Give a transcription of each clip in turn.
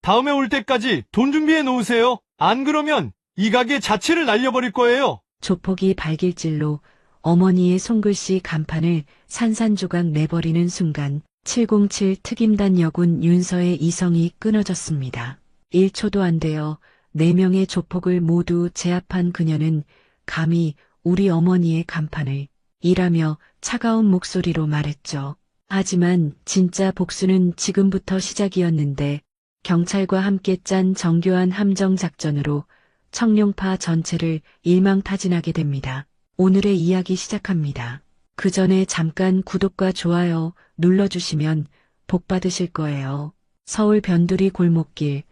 다음에 올 때까지 돈 준비해 놓으세요. 안 그러면 이 가게 자체를 날려버릴 거예요. 조폭이 발길질로 어머니의 손글씨 간판을 산산조각 내버리는 순간 707 특임단 여군 윤서의 이성이 끊어졌습니다. 1초도 안 되어 4명의 조폭을 모두 제압한 그녀는 감히 우리 어머니의 간판을 이라며 차가운 목소리로 말했죠. 하지만 진짜 복수는 지금부터 시작이었는데 경찰과 함께 짠 정교한 함정 작전으로 청룡파 전체를 일망타진하게 됩니다. 오늘의 이야기 시작합니다. 그 전에 잠깐 구독과 좋아요 눌러주시면 복 받으실 거예요. 서울 변두리 골목길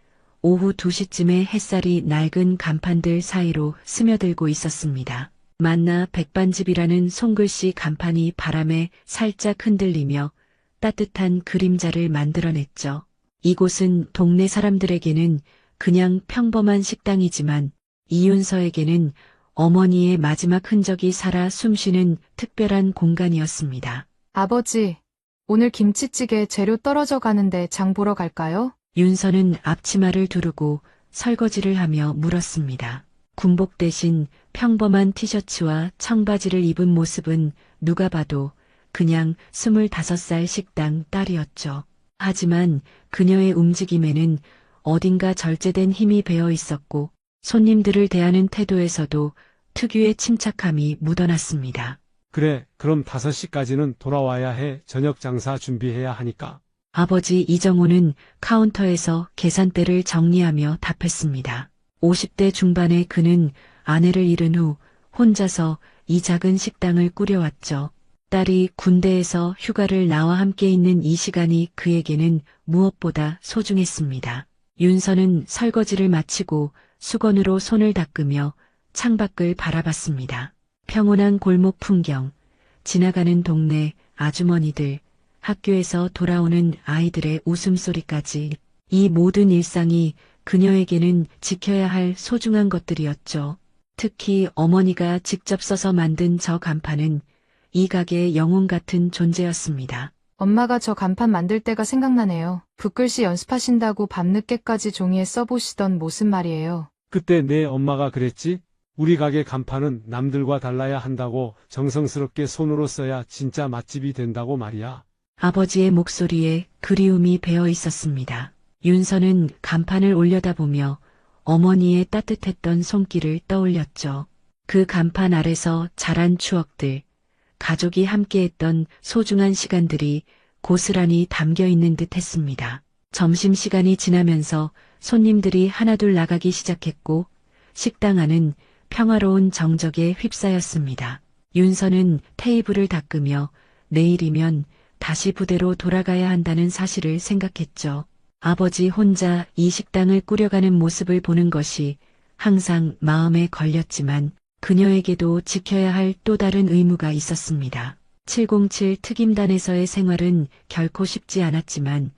오후 2시쯤에 햇살이 낡은 간판들 사이로 스며들고 있었습니다. 만나 백반집이라는 손글씨 간판이 바람에 살짝 흔들리며 따뜻한 그림자를 만들어냈죠. 이곳은 동네 사람들에게는 그냥 평범한 식당이지만 이윤서에게는 어머니의 마지막 흔적이 살아 숨쉬는 특별한 공간이었습니다. 아버지, 오늘 김치찌개 재료 떨어져 가는데 장 보러 갈까요? 윤서는 앞치마를 두르고 설거지를 하며 물었습니다. 군복 대신 평범한 티셔츠와 청바지를 입은 모습은 누가 봐도 그냥 25살 식당 딸이었죠. 하지만 그녀의 움직임에는 어딘가 절제된 힘이 배어 있었고 손님들을 대하는 태도에서도 특유의 침착함이 묻어났습니다. 그래, 그럼 5시까지는 돌아와야 해. 저녁 장사 준비해야 하니까. 아버지 이정호는 카운터에서 계산대를 정리하며 답했습니다. 50대 중반의 그는 아내를 잃은 후 혼자서 이 작은 식당을 꾸려왔죠. 딸이 군대에서 휴가를 나와 함께 있는 이 시간이 그에게는 무엇보다 소중했습니다. 윤서는 설거지를 마치고 수건으로 손을 닦으며 창밖을 바라봤습니다. 평온한 골목 풍경, 지나가는 동네 아주머니들, 학교에서 돌아오는 아이들의 웃음소리까지 이 모든 일상이 그녀에게는 지켜야 할 소중한 것들이었죠. 특히 어머니가 직접 써서 만든 저 간판은 이 가게의 영웅 같은 존재였습니다. 엄마가 저 간판 만들 때가 생각나네요. 붓글씨 연습하신다고 밤늦게까지 종이에 써보시던 모습 말이에요. 그때 내 엄마가 그랬지? 우리 가게 간판은 남들과 달라야 한다고 정성스럽게 손으로 써야 진짜 맛집이 된다고 말이야. 아버지의 목소리에 그리움이 배어 있었습니다. 윤서는 간판을 올려다보며 어머니의 따뜻했던 손길을 떠올렸죠. 그 간판 아래서 자란 추억들, 가족이 함께했던 소중한 시간들이 고스란히 담겨 있는 듯 했습니다. 점심시간이 지나면서 손님들이 하나둘 나가기 시작했고 식당 안은 평화로운 정적에 휩싸였습니다. 윤서는 테이블을 닦으며 내일이면 다시 부대로 돌아가야 한다는 사실을 생각했죠. 아버지 혼자 이 식당을 꾸려가는 모습을 보는 것이 항상 마음에 걸렸지만 그녀에게도 지켜야 할 또 다른 의무가 있었습니다. 707 특임단에서의 생활은 결코 쉽지 않았지만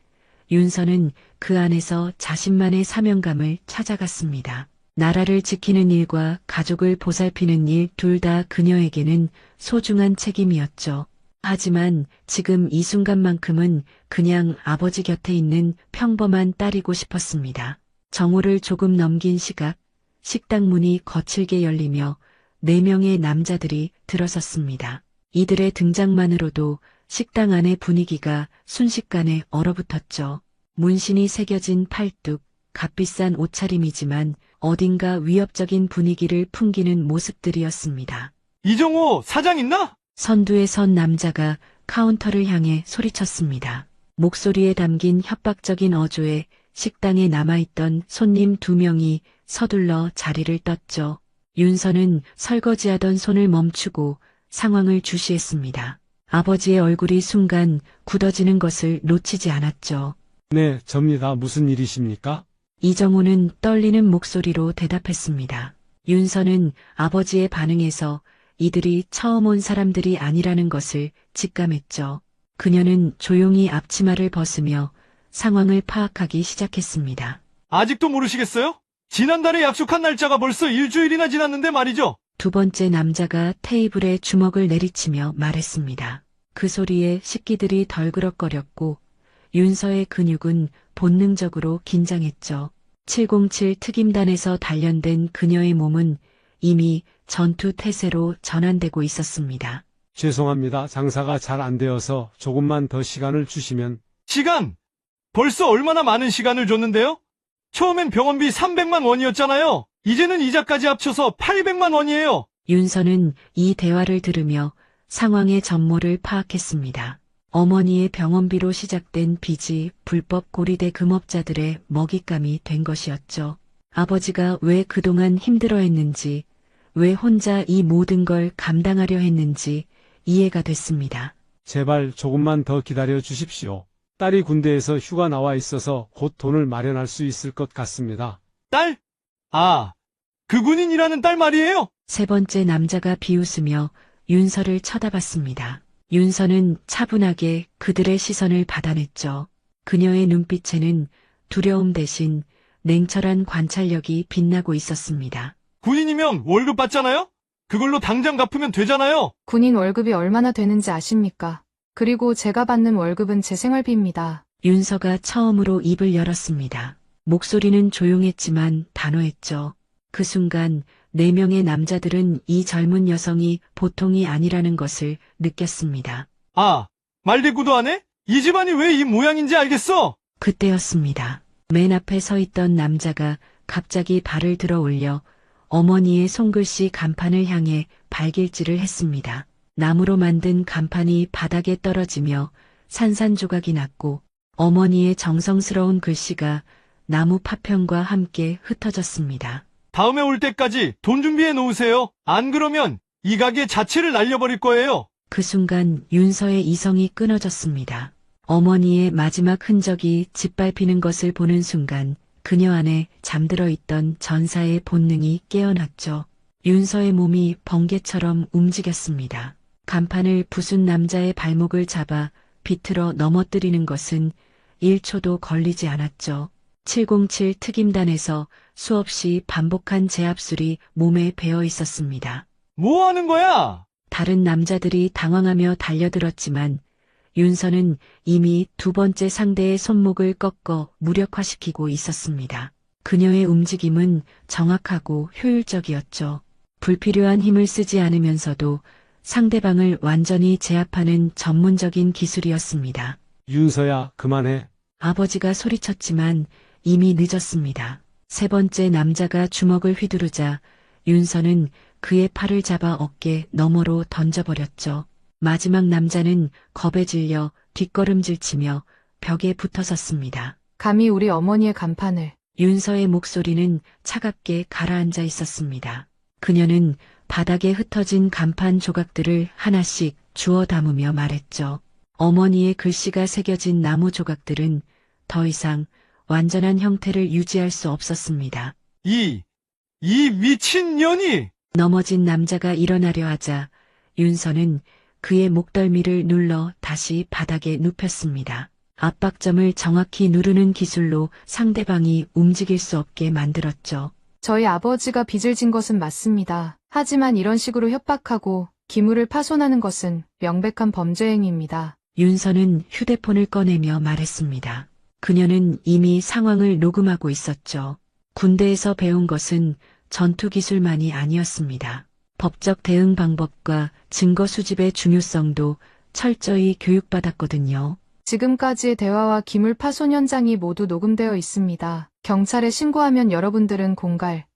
윤서는 그 안에서 자신만의 사명감을 찾아갔습니다. 나라를 지키는 일과 가족을 보살피는 일 둘 다 그녀에게는 소중한 책임이었죠. 하지만 지금 이 순간만큼은 그냥 아버지 곁에 있는 평범한 딸이고 싶었습니다. 정오를 조금 넘긴 시각, 식당 문이 거칠게 열리며 4명의 남자들이 들어섰습니다. 이들의 등장만으로도 식당 안의 분위기가 순식간에 얼어붙었죠. 문신이 새겨진 팔뚝, 값비싼 옷차림이지만 어딘가 위협적인 분위기를 풍기는 모습들이었습니다. 이정호 사장 있나? 선두에 선 남자가 카운터를 향해 소리쳤습니다. 목소리에 담긴 협박적인 어조에 식당에 남아있던 손님 2명이 서둘러 자리를 떴죠. 윤서는 설거지하던 손을 멈추고 상황을 주시했습니다. 아버지의 얼굴이 순간 굳어지는 것을 놓치지 않았죠. 네, 접니다. 무슨 일이십니까? 이정호는 떨리는 목소리로 대답했습니다. 윤서는 아버지의 반응에서 이들이 처음 온 사람들이 아니라는 것을 직감했죠. 그녀는 조용히 앞치마를 벗으며 상황을 파악하기 시작했습니다. 아직도 모르시겠어요? 지난달에 약속한 날짜가 벌써 일주일이나 지났는데 말이죠. 2번째 남자가 테이블에 주먹을 내리치며 말했습니다. 그 소리에 식기들이 덜그럭거렸고 윤서의 근육은 본능적으로 긴장했죠. 707 특임단에서 단련된 그녀의 몸은 이미 전투 태세로 전환되고 있었습니다. 죄송합니다. 장사가 잘 안 되어서 조금만 더 시간을 주시면. 시간! 벌써 얼마나 많은 시간을 줬는데요? 처음엔 병원비 300만 원이었잖아요. 이제는 이자까지 합쳐서 800만 원이에요. 윤서는 이 대화를 들으며 상황의 전모를 파악했습니다. 어머니의 병원비로 시작된 빚이 불법 고리대 금업자들의 먹잇감이 된 것이었죠. 아버지가 왜 그동안 힘들어했는지, 왜 혼자 이 모든 걸 감당하려 했는지 이해가 됐습니다. 제발 조금만 더 기다려 주십시오. 딸이 군대에서 휴가 나와 있어서 곧 돈을 마련할 수 있을 것 같습니다. 딸? 아, 그 군인이라는 딸 말이에요? 세 번째 남자가 비웃으며 윤서를 쳐다봤습니다. 윤서는 차분하게 그들의 시선을 받아냈죠. 그녀의 눈빛에는 두려움 대신 냉철한 관찰력이 빛나고 있었습니다. 군인이면 월급 받잖아요? 그걸로 당장 갚으면 되잖아요. 군인 월급이 얼마나 되는지 아십니까? 그리고 제가 받는 월급은 제 생활비입니다. 윤서가 처음으로 입을 열었습니다. 목소리는 조용했지만 단호했죠. 그 순간 4명의 남자들은 이 젊은 여성이 보통이 아니라는 것을 느꼈습니다. 아, 말대꾸도 안 해? 이 집안이 왜 이 모양인지 알겠어? 그때였습니다. 맨 앞에 서 있던 남자가 갑자기 발을 들어 올려 어머니의 손글씨 간판을 향해 발길질을 했습니다. 나무로 만든 간판이 바닥에 떨어지며 산산조각이 났고 어머니의 정성스러운 글씨가 나무 파편과 함께 흩어졌습니다. 다음에 올 때까지 돈 준비해 놓으세요. 안 그러면 이 가게 자체를 날려버릴 거예요. 그 순간 윤서의 이성이 끊어졌습니다. 어머니의 마지막 흔적이 짓밟히는 것을 보는 순간 그녀 안에 잠들어 있던 전사의 본능이 깨어났죠. 윤서의 몸이 번개처럼 움직였습니다. 간판을 부순 남자의 발목을 잡아 비틀어 넘어뜨리는 것은 1초도 걸리지 않았죠. 707 특임단에서 수없이 반복한 제압술이 몸에 배어 있었습니다. 뭐 하는 거야? 다른 남자들이 당황하며 달려들었지만 윤서는 이미 2번째 상대의 손목을 꺾어 무력화시키고 있었습니다. 그녀의 움직임은 정확하고 효율적이었죠. 불필요한 힘을 쓰지 않으면서도 상대방을 완전히 제압하는 전문적인 기술이었습니다. 윤서야, 그만해. 아버지가 소리쳤지만 이미 늦었습니다. 3번째 남자가 주먹을 휘두르자 윤서는 그의 팔을 잡아 어깨 너머로 던져버렸죠. 마지막 남자는 겁에 질려 뒷걸음질치며 벽에 붙어섰습니다. 감히 우리 어머니의 간판을. 윤서의 목소리는 차갑게 가라앉아 있었습니다. 그녀는 바닥에 흩어진 간판 조각들을 하나씩 주워 담으며 말했죠. 어머니의 글씨가 새겨진 나무 조각들은 더 이상 완전한 형태를 유지할 수 없었습니다. 이 미친년이! 넘어진 남자가 일어나려 하자 윤서는 그의 목덜미를 눌러 다시 바닥에 눕혔습니다. 압박점을 정확히 누르는 기술로 상대방이 움직일 수 없게 만들었죠. 저희 아버지가 빚을 진 것은 맞습니다. 하지만 이런 식으로 협박하고 기물을 파손하는 것은 명백한 범죄 행위입니다. 윤서는 휴대폰을 꺼내며 말했습니다. 그녀는 이미 상황을 녹음하고 있었죠. 군대에서 배운 것은 전투 기술만이 아니었습니다. 법적 대응 방법과 증거 수집의 중요성도 철저히 교육받았거든요. 지금까지의 대화와 기물 파손 현장이 모두 녹음되어 있습니다. 경찰에 신고하면 여러분들은 공갈,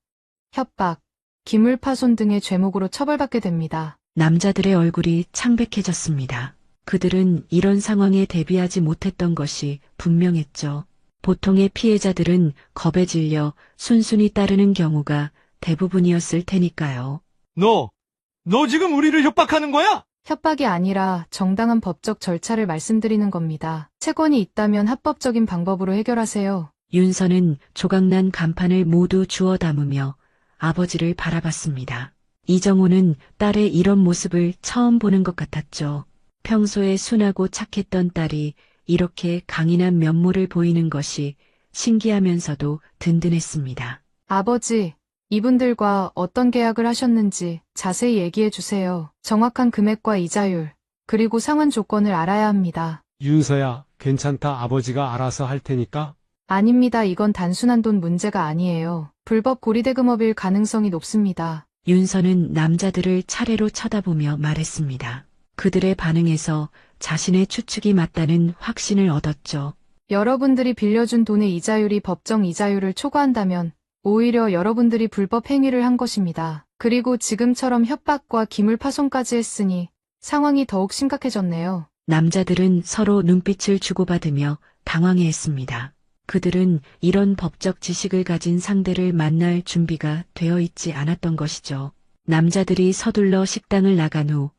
협박, 기물 파손 등의 죄목으로 처벌받게 됩니다. 남자들의 얼굴이 창백해졌습니다. 그들은 이런 상황에 대비하지 못했던 것이 분명했죠. 보통의 피해자들은 겁에 질려 순순히 따르는 경우가 대부분이었을 테니까요. 너 지금 우리를 협박하는 거야? 협박이 아니라 정당한 법적 절차를 말씀드리는 겁니다. 채권이 있다면 합법적인 방법으로 해결하세요. 윤서는 조각난 간판을 모두 주워 담으며 아버지를 바라봤습니다. 이정호는 딸의 이런 모습을 처음 보는 것 같았죠. 평소에 순하고 착했던 딸이 이렇게 강인한 면모를 보이는 것이 신기하면서도 든든했습니다. 아버지, 이분들과 어떤 계약을 하셨는지 자세히 얘기해 주세요. 정확한 금액과 이자율, 그리고 상환 조건을 알아야 합니다. 윤서야, 괜찮다. 아버지가 알아서 할 테니까. 아닙니다. 이건 단순한 돈 문제가 아니에요. 불법 고리대금업일 가능성이 높습니다. 윤서는 남자들을 차례로 쳐다보며 말했습니다. 그들의 반응에서 자신의 추측이 맞다는 확신을 얻었죠. 여러분들이 빌려준 돈의 이자율이 법정 이자율을 초과한다면 오히려 여러분들이 불법 행위를 한 것입니다. 그리고 지금처럼 협박과 기물파손까지 했으니 상황이 더욱 심각해졌네요. 남자들은 서로 눈빛을 주고받으며 당황해했습니다. 그들은 이런 법적 지식을 가진 상대를 만날 준비가 되어 있지 않았던 것이죠. 남자들이 서둘러 식당을 나간 후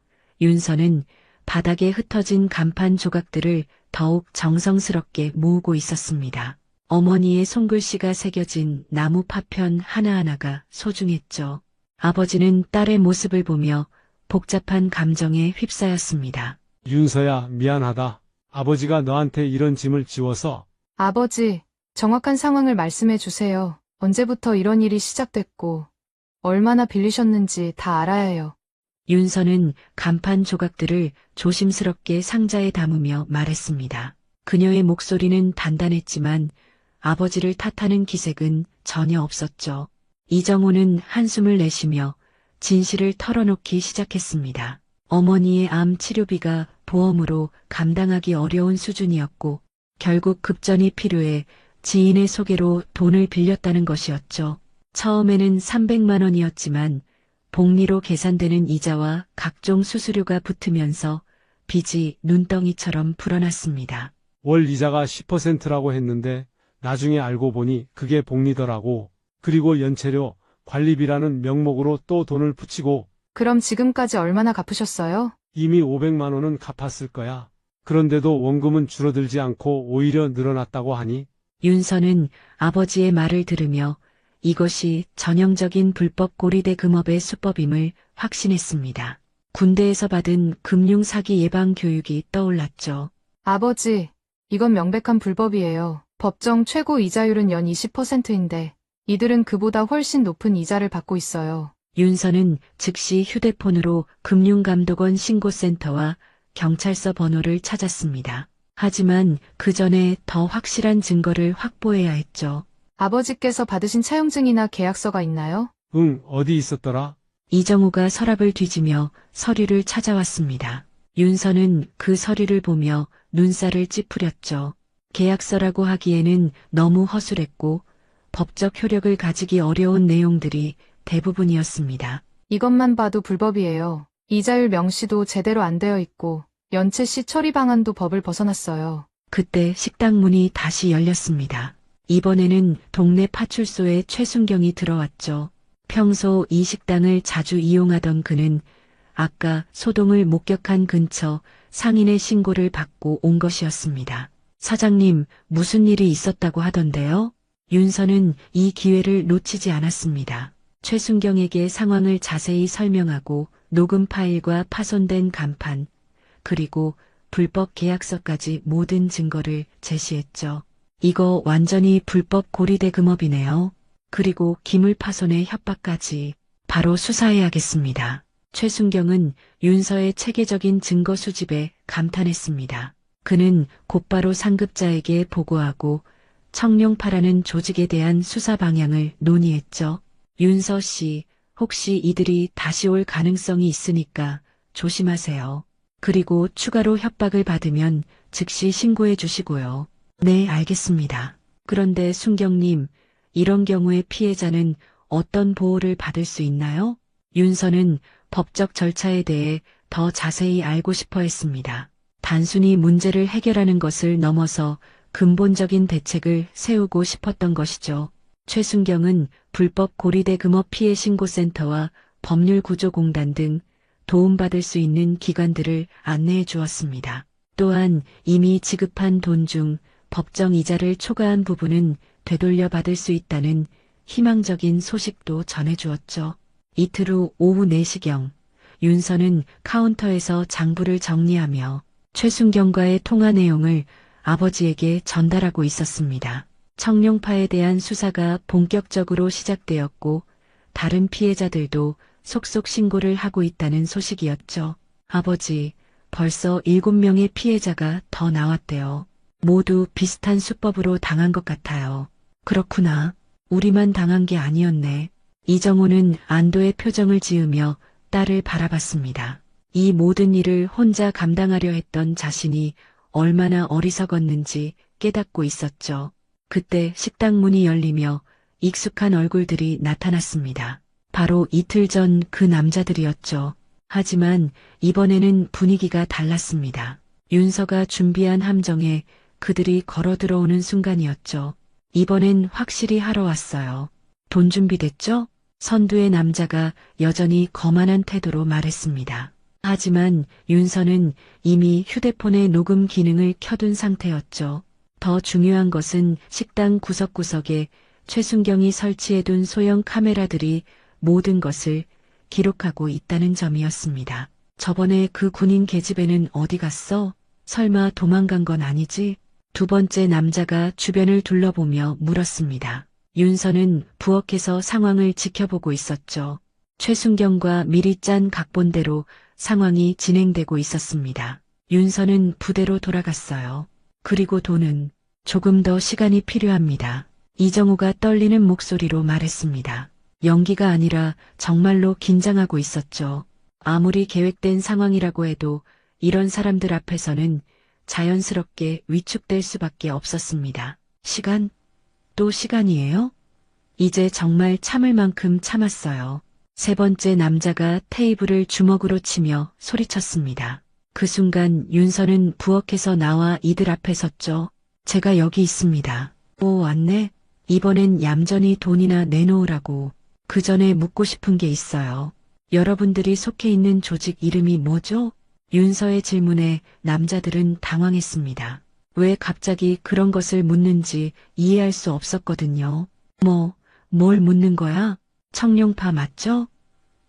윤서는 바닥에 흩어진 간판 조각들을 더욱 정성스럽게 모으고 있었습니다. 어머니의 손글씨가 새겨진 나무 파편 하나하나가 소중했죠. 아버지는 딸의 모습을 보며 복잡한 감정에 휩싸였습니다. 윤서야, 미안하다. 아버지가 너한테 이런 짐을 지워서. 아버지, 정확한 상황을 말씀해 주세요. 언제부터 이런 일이 시작됐고 얼마나 빌리셨는지 다 알아야 해요. 윤서는 간판 조각들을 조심스럽게 상자에 담으며 말했습니다. 그녀의 목소리는 단단했지만 아버지를 탓하는 기색은 전혀 없었죠. 이정호는 한숨을 내쉬며 진실을 털어놓기 시작했습니다. 어머니의 암 치료비가 보험으로 감당하기 어려운 수준이었고 결국 급전이 필요해 지인의 소개로 돈을 빌렸다는 것이었죠. 처음에는 300만 원이었지만 복리로 계산되는 이자와 각종 수수료가 붙으면서 빚이 눈덩이처럼 불어났습니다. 월 이자가 10%라고 했는데 나중에 알고 보니 그게 복리더라고. 그리고 연체료, 관리비라는 명목으로 또 돈을 붙이고. 그럼 지금까지 얼마나 갚으셨어요? 이미 500만 원은 갚았을 거야. 그런데도 원금은 줄어들지 않고 오히려 늘어났다고 하니. 윤서는 아버지의 말을 들으며 이것이 전형적인 불법 고리대 금업의 수법임을 확신했습니다. 군대에서 받은 금융 사기 예방 교육이 떠올랐죠. 아버지, 이건 명백한 불법이에요. 법정 최고 이자율은 연 20%인데 이들은 그보다 훨씬 높은 이자를 받고 있어요. 윤서는 즉시 휴대폰으로 금융감독원 신고센터와 경찰서 번호를 찾았습니다. 하지만 그 전에 더 확실한 증거를 확보해야 했죠. 아버지께서 받으신 차용증이나 계약서가 있나요? 응, 어디 있었더라? 이정우가 서랍을 뒤지며 서류를 찾아왔습니다. 윤서는 그 서류를 보며 눈살을 찌푸렸죠. 계약서라고 하기에는 너무 허술했고 법적 효력을 가지기 어려운 내용들이 대부분이었습니다. 이것만 봐도 불법이에요. 이자율 명시도 제대로 안 되어 있고 연체 시 처리 방안도 법을 벗어났어요. 그때 식당 문이 다시 열렸습니다. 이번에는 동네 파출소에 최순경이 들어왔죠. 평소 이 식당을 자주 이용하던 그는 아까 소동을 목격한 근처 상인의 신고를 받고 온 것이었습니다. 사장님, 무슨 일이 있었다고 하던데요? 윤서는 이 기회를 놓치지 않았습니다. 최순경에게 상황을 자세히 설명하고 녹음 파일과 파손된 간판, 그리고 불법 계약서까지 모든 증거를 제시했죠. 이거 완전히 불법 고리대금업이네요. 그리고 기물파손의 협박까지 바로 수사해야겠습니다. 최순경은 윤서의 체계적인 증거 수집에 감탄했습니다. 그는 곧바로 상급자에게 보고하고 청룡파라는 조직에 대한 수사 방향을 논의했죠. 윤서 씨, 혹시 이들이 다시 올 가능성이 있으니까 조심하세요. 그리고 추가로 협박을 받으면 즉시 신고해 주시고요. 네, 알겠습니다. 그런데 순경님, 이런 경우에 피해자는 어떤 보호를 받을 수 있나요? 윤서는 법적 절차에 대해 더 자세히 알고 싶어 했습니다. 단순히 문제를 해결하는 것을 넘어서 근본적인 대책을 세우고 싶었던 것이죠. 최순경은 불법 고리대 금업 피해 신고센터와 법률구조공단 등 도움받을 수 있는 기관들을 안내해 주었습니다. 또한 이미 지급한 돈 중 법정 이자를 초과한 부분은 되돌려 받을 수 있다는 희망적인 소식도 전해주었죠. 이틀 후 오후 4시경, 윤서는 카운터에서 장부를 정리하며 최순경과의 통화 내용을 아버지에게 전달하고 있었습니다. 청룡파에 대한 수사가 본격적으로 시작되었고 다른 피해자들도 속속 신고를 하고 있다는 소식이었죠. 아버지, 벌써 7명의 피해자가 더 나왔대요. 모두 비슷한 수법으로 당한 것 같아요. 그렇구나. 우리만 당한 게 아니었네. 이정호는 안도의 표정을 지으며 딸을 바라봤습니다. 이 모든 일을 혼자 감당하려 했던 자신이 얼마나 어리석었는지 깨닫고 있었죠. 그때 식당 문이 열리며 익숙한 얼굴들이 나타났습니다. 바로 이틀 전 그 남자들이었죠. 하지만 이번에는 분위기가 달랐습니다. 윤서가 준비한 함정에 그들이 걸어 들어오는 순간이었죠. 이번엔 확실히 하러 왔어요. 돈 준비됐죠? 선두의 남자가 여전히 거만한 태도로 말했습니다. 하지만 윤서는 이미 휴대폰의 녹음 기능을 켜둔 상태였죠. 더 중요한 것은 식당 구석구석에 최순경이 설치해둔 소형 카메라들이 모든 것을 기록하고 있다는 점이었습니다. 저번에 그 군인 계집애는 어디 갔어? 설마 도망간 건 아니지? 두 번째 남자가 주변을 둘러보며 물었습니다. 윤서는 부엌에서 상황을 지켜보고 있었죠. 최순경과 미리 짠 각본대로 상황이 진행되고 있었습니다. 윤서는 부대로 돌아갔어요. 그리고 돈은 조금 더 시간이 필요합니다. 이정우가 떨리는 목소리로 말했습니다. 연기가 아니라 정말로 긴장하고 있었죠. 아무리 계획된 상황이라고 해도 이런 사람들 앞에서는 자연스럽게 위축될 수밖에 없었습니다. 시간? 또 시간이에요? 이제 정말 참을 만큼 참았어요. 세 번째 남자가 테이블을 주먹으로 치며 소리쳤습니다. 그 순간 윤서는 부엌에서 나와 이들 앞에 섰죠. 제가 여기 있습니다. 오, 왔네. 이번엔 얌전히 돈이나 내놓으라고. 그 전에 묻고 싶은 게 있어요. 여러분들이 속해 있는 조직 이름이 뭐죠? 윤서의 질문에 남자들은 당황했습니다. 왜 갑자기 그런 것을 묻는지 이해할 수 없었거든요. 뭘 묻는 거야? 청룡파 맞죠?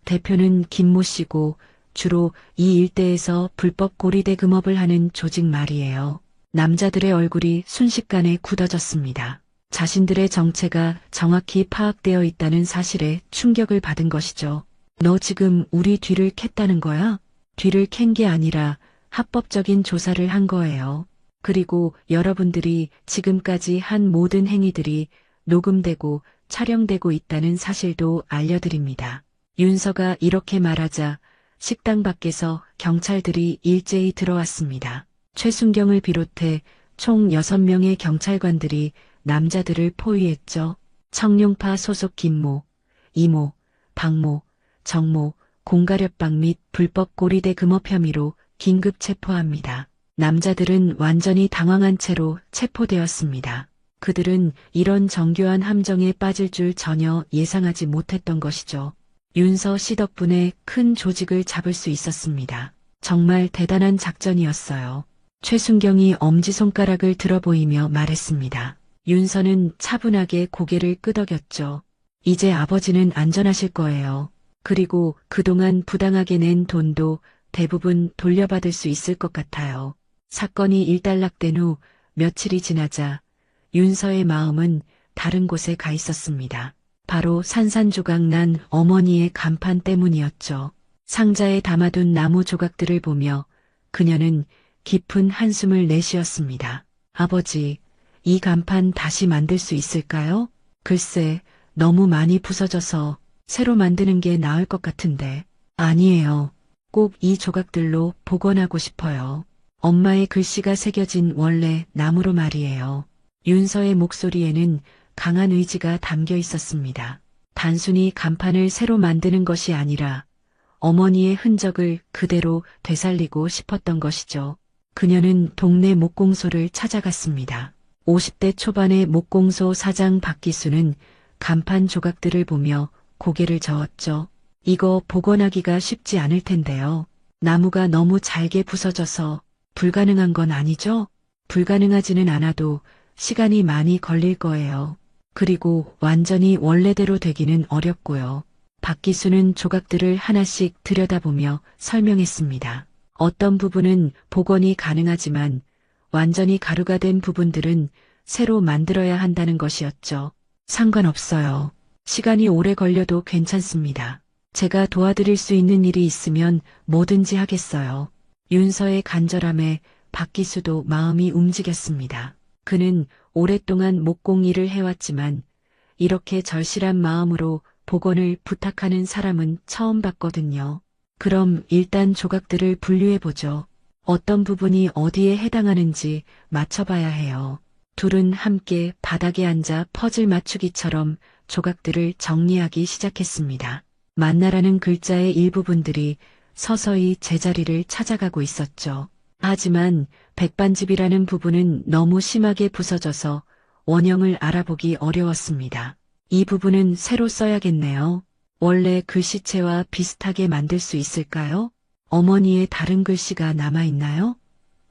대표는 김모 씨고 주로 이 일대에서 불법 고리대 금업을 하는 조직 말이에요. 남자들의 얼굴이 순식간에 굳어졌습니다. 자신들의 정체가 정확히 파악되어 있다는 사실에 충격을 받은 것이죠. 너 지금 우리 뒤를 캤다는 거야? 뒤를 캔 게 아니라 합법적인 조사를 한 거예요. 그리고 여러분들이 지금까지 한 모든 행위들이 녹음되고 촬영되고 있다는 사실도 알려드립니다. 윤서가 이렇게 말하자 식당 밖에서 경찰들이 일제히 들어왔습니다. 최순경을 비롯해 총 6명의 경찰관들이 남자들을 포위했죠. 청룡파 소속 김모, 이모, 박모, 정모, 공가렵방 및 불법 고리대 금업 혐의로 긴급 체포합니다. 남자들은 완전히 당황한 채로 체포되었습니다. 그들은 이런 정교한 함정에 빠질 줄 전혀 예상하지 못했던 것이죠. 윤서 씨 덕분에 큰 조직을 잡을 수 있었습니다. 정말 대단한 작전이었어요. 최순경이 엄지손가락을 들어 보이며 말했습니다. 윤서는 차분하게 고개를 끄덕였죠. 이제 아버지는 안전하실 거예요. 그리고 그동안 부당하게 낸 돈도 대부분 돌려받을 수 있을 것 같아요. 사건이 일단락된 후 며칠이 지나자 윤서의 마음은 다른 곳에 가 있었습니다. 바로 산산조각 난 어머니의 간판 때문이었죠. 상자에 담아둔 나무 조각들을 보며 그녀는 깊은 한숨을 내쉬었습니다. 아버지, 이 간판 다시 만들 수 있을까요? 글쎄, 너무 많이 부서져서 새로 만드는 게 나을 것 같은데. 아니에요. 꼭 이 조각들로 복원하고 싶어요. 엄마의 글씨가 새겨진 원래 나무로 말이에요. 윤서의 목소리에는 강한 의지가 담겨 있었습니다. 단순히 간판을 새로 만드는 것이 아니라 어머니의 흔적을 그대로 되살리고 싶었던 것이죠. 그녀는 동네 목공소를 찾아갔습니다. 50대 초반의 목공소 사장 박기수는 간판 조각들을 보며 고개를 저었죠. 이거 복원하기가 쉽지 않을 텐데요. 나무가 너무 잘게 부서져서 불가능한 건 아니죠? 불가능하지는 않아도 시간이 많이 걸릴 거예요. 그리고 완전히 원래대로 되기는 어렵고요. 박기수는 조각들을 하나씩 들여다보며 설명했습니다. 어떤 부분은 복원이 가능하지만 완전히 가루가 된 부분들은 새로 만들어야 한다는 것이었죠. 상관없어요. 시간이 오래 걸려도 괜찮습니다. 제가 도와드릴 수 있는 일이 있으면 뭐든지 하겠어요. 윤서의 간절함에 박기수도 마음이 움직였습니다. 그는 오랫동안 목공일을 해왔지만 이렇게 절실한 마음으로 복원을 부탁하는 사람은 처음 봤거든요. 그럼 일단 조각들을 분류해보죠. 어떤 부분이 어디에 해당하는지 맞춰봐야 해요. 둘은 함께 바닥에 앉아 퍼즐 맞추기처럼 조각들을 정리하기 시작했습니다. 만나라는 글자의 일부분들이 서서히 제자리를 찾아가고 있었죠. 하지만 백반집이라는 부분은 너무 심하게 부서져서 원형을 알아보기 어려웠습니다. 이 부분은 새로 써야겠네요. 원래 글씨체와 비슷하게 만들 수 있을까요? 어머니의 다른 글씨가 남아있나요?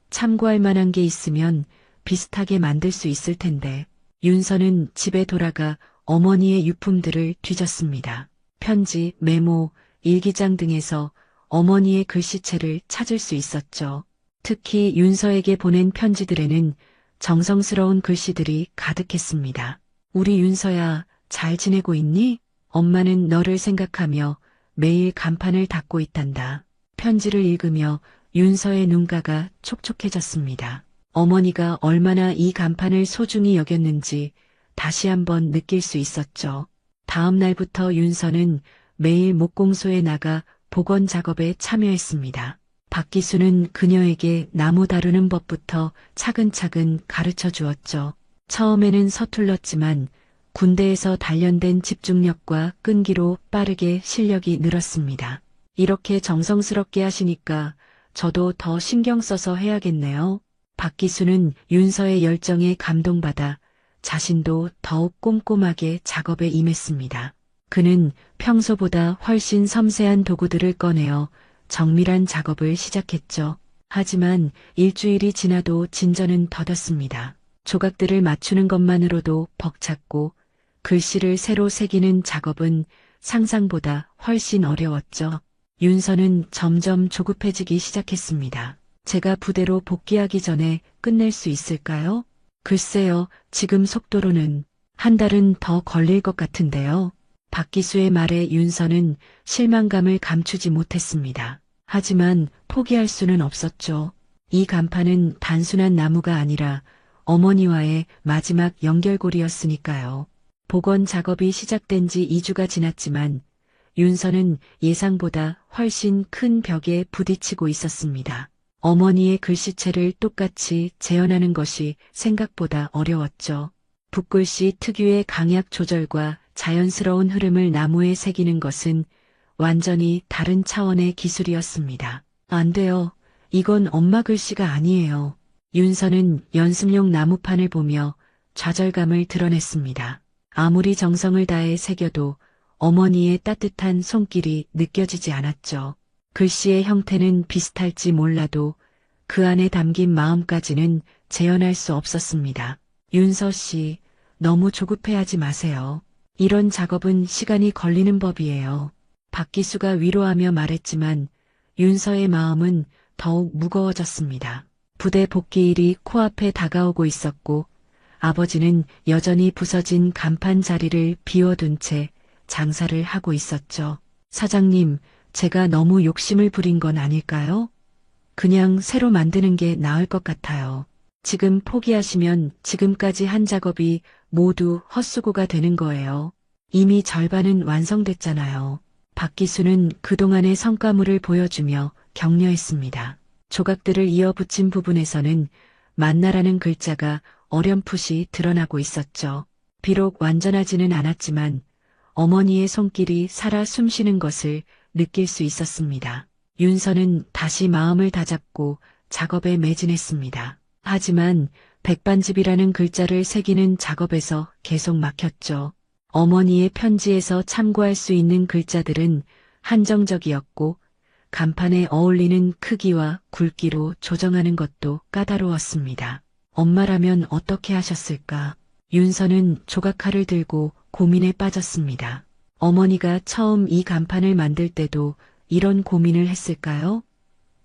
참고할 만한 게 있으면 비슷하게 만들 수 있을 텐데. 윤서는 집에 돌아가 어머니의 유품들을 뒤졌습니다. 편지, 메모, 일기장 등에서 어머니의 글씨체를 찾을 수 있었죠. 특히 윤서에게 보낸 편지들에는 정성스러운 글씨들이 가득했습니다. 우리 윤서야, 잘 지내고 있니? 엄마는 너를 생각하며 매일 간판을 닫고 있단다. 편지를 읽으며 윤서의 눈가가 촉촉해졌습니다. 어머니가 얼마나 이 간판을 소중히 여겼는지 다시 한번 느낄 수 있었죠. 다음 날부터 윤서는 매일 목공소에 나가 복원 작업에 참여했습니다. 박기수는 그녀에게 나무 다루는 법부터 차근차근 가르쳐 주었죠. 처음에는 서툴렀지만 군대에서 단련된 집중력과 끈기로 빠르게 실력이 늘었습니다. 이렇게 정성스럽게 하시니까 저도 더 신경 써서 해야겠네요. 박기수는 윤서의 열정에 감동받아 자신도 더욱 꼼꼼하게 작업에 임했습니다. 그는 평소보다 훨씬 섬세한 도구들을 꺼내어 정밀한 작업을 시작했죠. 하지만 일주일이 지나도 진전은 더뎠습니다. 조각들을 맞추는 것만으로도 벅찼고 글씨를 새로 새기는 작업은 상상보다 훨씬 어려웠죠. 윤서는 점점 조급해지기 시작했습니다. 제가 부대로 복귀하기 전에 끝낼 수 있을까요? 글쎄요, 지금 속도로는 한 달은 더 걸릴 것 같은데요. 박기수의 말에 윤서는 실망감을 감추지 못했습니다. 하지만 포기할 수는 없었죠. 이 간판은 단순한 나무가 아니라 어머니와의 마지막 연결고리였으니까요. 복원 작업이 시작된 지 2주가 지났지만 윤서는 예상보다 훨씬 큰 벽에 부딪히고 있었습니다. 어머니의 글씨체를 똑같이 재현하는 것이 생각보다 어려웠죠. 붓글씨 특유의 강약 조절과 자연스러운 흐름을 나무에 새기는 것은 완전히 다른 차원의 기술이었습니다. 안 돼요. 이건 엄마 글씨가 아니에요. 윤서는 연습용 나무판을 보며 좌절감을 드러냈습니다. 아무리 정성을 다해 새겨도 어머니의 따뜻한 손길이 느껴지지 않았죠. 글씨의 형태는 비슷할지 몰라도 그 안에 담긴 마음까지는 재현할 수 없었습니다. 윤서 씨, 너무 조급해하지 마세요. 이런 작업은 시간이 걸리는 법이에요. 박기수가 위로하며 말했지만 윤서의 마음은 더욱 무거워졌습니다. 부대 복귀일이 코앞에 다가오고 있었고 아버지는 여전히 부서진 간판 자리를 비워둔 채 장사를 하고 있었죠. 사장님, 제가 너무 욕심을 부린 건 아닐까요? 그냥 새로 만드는 게 나을 것 같아요. 지금 포기하시면 지금까지 한 작업이 모두 헛수고가 되는 거예요. 이미 절반은 완성됐잖아요. 박기수는 그동안의 성과물을 보여주며 격려했습니다. 조각들을 이어붙인 부분에서는 만나라는 글자가 어렴풋이 드러나고 있었죠. 비록 완전하지는 않았지만 어머니의 손길이 살아 숨쉬는 것을 느낄 수 있었습니다. 윤서는 다시 마음을 다잡고 작업에 매진했습니다. 하지만 백반집이라는 글자를 새기는 작업에서 계속 막혔죠. 어머니의 편지에서 참고할 수 있는 글자들은 한정적이었고 간판에 어울리는 크기와 굵기로 조정하는 것도 까다로웠습니다. 엄마라면 어떻게 하셨을까? 윤서는 조각칼을 들고 고민에 빠졌습니다. 어머니가 처음 이 간판을 만들 때도 이런 고민을 했을까요?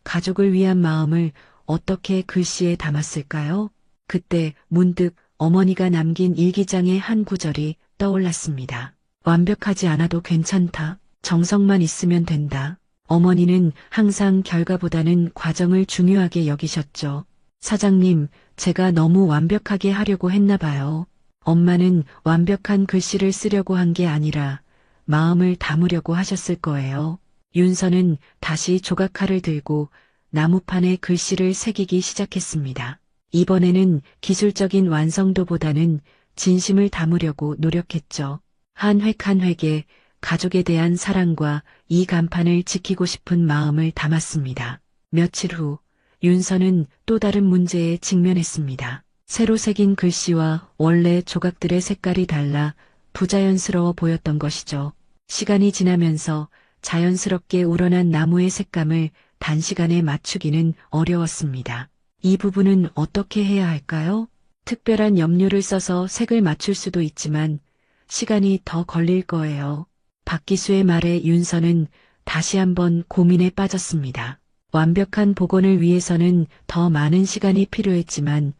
가족을 위한 마음을 어떻게 글씨에 담았을까요? 그때 문득 어머니가 남긴 일기장의 한 구절이 떠올랐습니다. 완벽하지 않아도 괜찮다. 정성만 있으면 된다. 어머니는 항상 결과보다는 과정을 중요하게 여기셨죠. 사장님, 제가 너무 완벽하게 하려고 했나 봐요. 엄마는 완벽한 글씨를 쓰려고 한 게 아니라 마음을 담으려고 하셨을 거예요. 윤서는 다시 조각칼을 들고 나무판에 글씨를 새기기 시작했습니다. 이번에는 기술적인 완성도보다는 진심을 담으려고 노력했죠. 한 획 한 획에 가족에 대한 사랑과 이 간판을 지키고 싶은 마음을 담았습니다. 며칠 후 윤서는 또 다른 문제에 직면했습니다. 새로 새긴 글씨와 원래 조각들의 색깔이 달라 부자연스러워 보였던 것이죠. 시간이 지나면서 자연스럽게 우러난 나무의 색감을 단시간에 맞추기는 어려웠습니다. 이 부분은 어떻게 해야 할까요? 특별한 염료를 써서 색을 맞출 수도 있지만 시간이 더 걸릴 거예요. 박기수의 말에 윤서는 다시 한번 고민에 빠졌습니다. 완벽한 복원을 위해서는 더 많은 시간이 필요했지만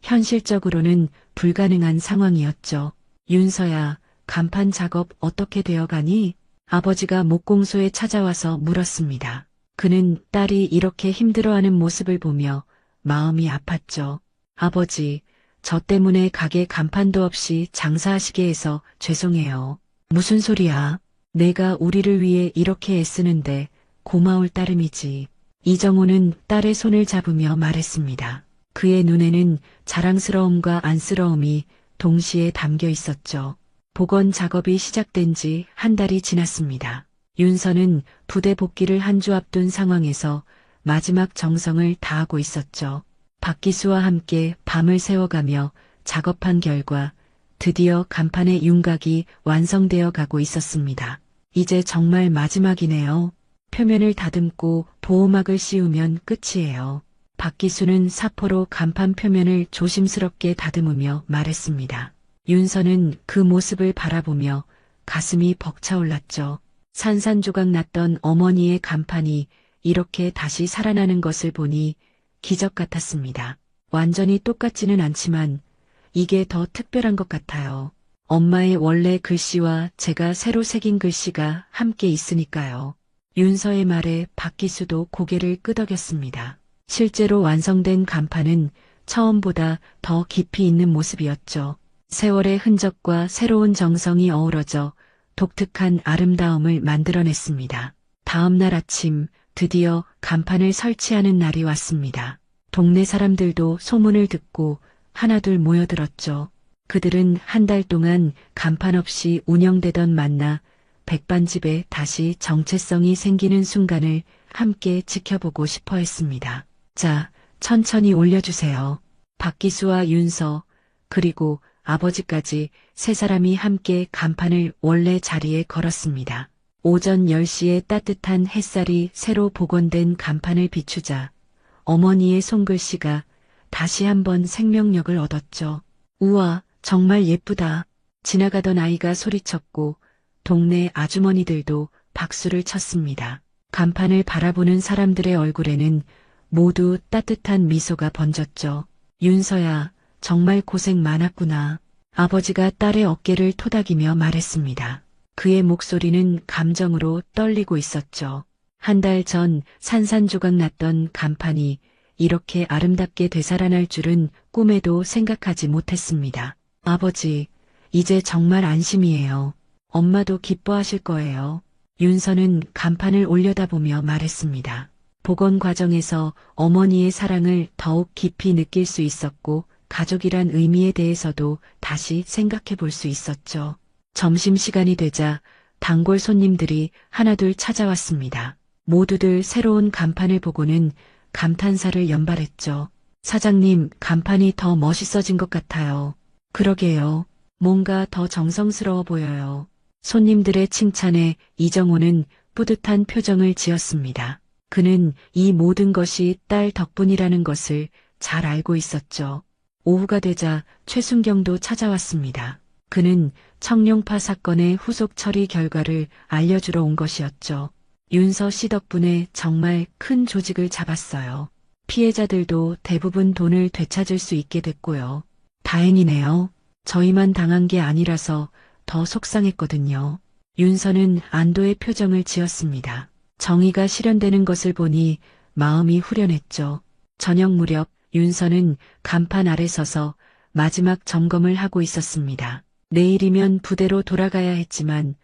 현실적으로는 불가능한 상황이었죠. 윤서야, 간판 작업 어떻게 되어가니? 아버지가 목공소에 찾아와서 물었습니다. 그는 딸이 이렇게 힘들어하는 모습을 보며 마음이 아팠죠. 아버지, 저 때문에 가게 간판도 없이 장사하시게 해서 죄송해요. 무슨 소리야? 내가 우리를 위해 이렇게 애쓰는데 고마울 따름이지. 이정호는 딸의 손을 잡으며 말했습니다. 그의 눈에는 자랑스러움과 안쓰러움이 동시에 담겨 있었죠. 복원 작업이 시작된 지 한 달이 지났습니다. 윤서는 부대 복귀를 한 주 앞둔 상황에서 마지막 정성을 다하고 있었죠. 박기수와 함께 밤을 새워가며 작업한 결과 드디어 간판의 윤곽이 완성되어 가고 있었습니다. 이제 정말 마지막이네요. 표면을 다듬고 보호막을 씌우면 끝이에요. 박기수는 사포로 간판 표면을 조심스럽게 다듬으며 말했습니다. 윤서는 그 모습을 바라보며 가슴이 벅차올랐죠. 산산조각 났던 어머니의 간판이 이렇게 다시 살아나는 것을 보니 기적 같았습니다. 완전히 똑같지는 않지만 이게 더 특별한 것 같아요. 엄마의 원래 글씨와 제가 새로 새긴 글씨가 함께 있으니까요. 윤서의 말에 박기수도 고개를 끄덕였습니다. 실제로 완성된 간판은 처음보다 더 깊이 있는 모습이었죠. 세월의 흔적과 새로운 정성이 어우러져 독특한 아름다움을 만들어냈습니다. 다음 날 아침 드디어 간판을 설치하는 날이 왔습니다. 동네 사람들도 소문을 듣고 하나둘 모여들었죠. 그들은 한 달 동안 간판 없이 운영되던 만나 백반집에 다시 정체성이 생기는 순간을 함께 지켜보고 싶어 했습니다. 자, 천천히 올려주세요. 박기수와 윤서, 그리고 아버지까지 세 사람이 함께 간판을 원래 자리에 걸었습니다. 오전 10시에 따뜻한 햇살이 새로 복원된 간판을 비추자 어머니의 손글씨가 다시 한번 생명력을 얻었죠. 우와, 정말 예쁘다. 지나가던 아이가 소리쳤고 동네 아주머니들도 박수를 쳤습니다. 간판을 바라보는 사람들의 얼굴에는 모두 따뜻한 미소가 번졌죠. 윤서야, 정말 고생 많았구나. 아버지가 딸의 어깨를 토닥이며 말했습니다. 그의 목소리는 감정으로 떨리고 있었죠. 한 달 전 산산조각 났던 간판이 이렇게 아름답게 되살아날 줄은 꿈에도 생각하지 못했습니다. 아버지, 이제 정말 안심이에요. 엄마도 기뻐하실 거예요. 윤서는 간판을 올려다보며 말했습니다. 복원 과정에서 어머니의 사랑을 더욱 깊이 느낄 수 있었고 가족이란 의미에 대해서도 다시 생각해 볼 수 있었죠. 점심시간이 되자 단골 손님들이 하나둘 찾아왔습니다. 모두들 새로운 간판을 보고는 감탄사를 연발했죠. 사장님, 간판이 더 멋있어진 것 같아요. 그러게요. 뭔가 더 정성스러워 보여요. 손님들의 칭찬에 이정호는 뿌듯한 표정을 지었습니다. 그는 이 모든 것이 딸 덕분이라는 것을 잘 알고 있었죠. 오후가 되자 최순경도 찾아왔습니다. 그는 청룡파 사건의 후속 처리 결과를 알려주러 온 것이었죠. 윤서 씨 덕분에 정말 큰 조직을 잡았어요. 피해자들도 대부분 돈을 되찾을 수 있게 됐고요. 다행이네요. 저희만 당한 게 아니라서 더 속상했거든요. 윤서는 안도의 표정을 지었습니다. 정의가 실현되는 것을 보니 마음이 후련했죠. 저녁 무렵 윤서는 간판 아래 서서 마지막 점검을 하고 있었습니다. 내일이면 부대로 돌아가야 했지만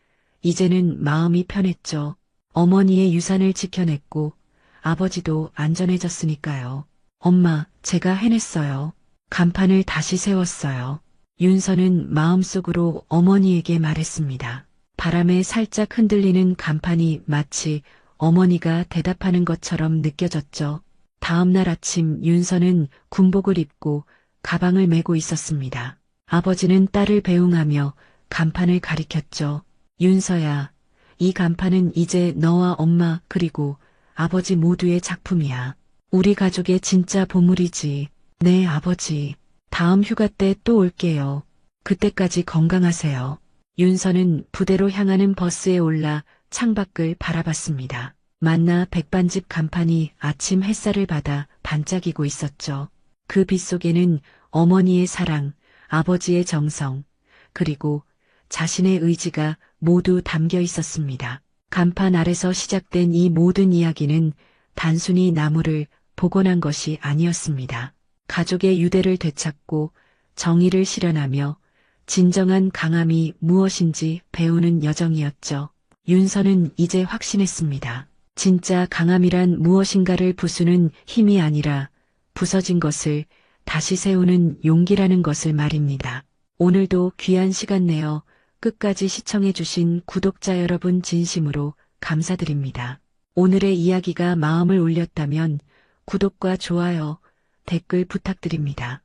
이제는 마음이 편했죠. 어머니의 유산을 지켜냈고 아버지도 안전해졌으니까요. 엄마, 제가 해냈어요. 간판을 다시 세웠어요. 윤서는 마음속으로 어머니에게 말했습니다. 바람에 살짝 흔들리는 간판이 마치 어머니가 대답하는 것처럼 느껴졌죠. 다음 날 아침 윤서는 군복을 입고 가방을 메고 있었습니다. 아버지는 딸을 배웅하며 간판을 가리켰죠. 윤서야, 이 간판은 이제 너와 엄마 그리고 아버지 모두의 작품이야. 우리 가족의 진짜 보물이지. 네, 아버지. 다음 휴가 때 또 올게요. 그때까지 건강하세요. 윤서는 부대로 향하는 버스에 올라 창밖을 바라봤습니다. 만나 백반집 간판이 아침 햇살을 받아 반짝이고 있었죠. 그 빛 속에는 어머니의 사랑, 아버지의 정성, 그리고 자신의 의지가 모두 담겨 있었습니다. 간판 아래서 시작된 이 모든 이야기는 단순히 나무를 복원한 것이 아니었습니다. 가족의 유대를 되찾고 정의를 실현하며 진정한 강함이 무엇인지 배우는 여정이었죠. 윤서는 이제 확신했습니다. 진짜 강함이란 무엇인가를 부수는 힘이 아니라 부서진 것을 다시 세우는 용기라는 것을 말입니다. 오늘도 귀한 시간 내어 끝까지 시청해주신 구독자 여러분 진심으로 감사드립니다. 오늘의 이야기가 마음을 울렸다면 구독과 좋아요, 댓글 부탁드립니다.